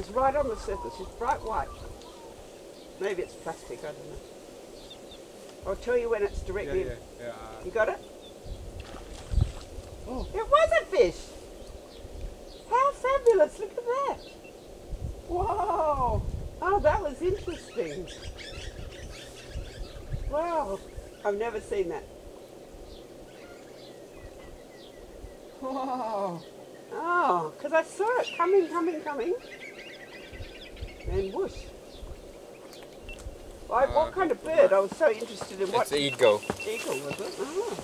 It's right on the surface. It's bright white. Maybe it's plastic, I don't know. I'll tell you when it's directly... Yeah. You got it? Oh. It was a fish! How fabulous, look at that! Whoa! Oh, that was interesting. Wow, I've never seen that. Whoa! Oh, because I saw it coming. And whoosh. What kind of bird? I was so interested in what... It's eagle. Eagle, was it? Oh.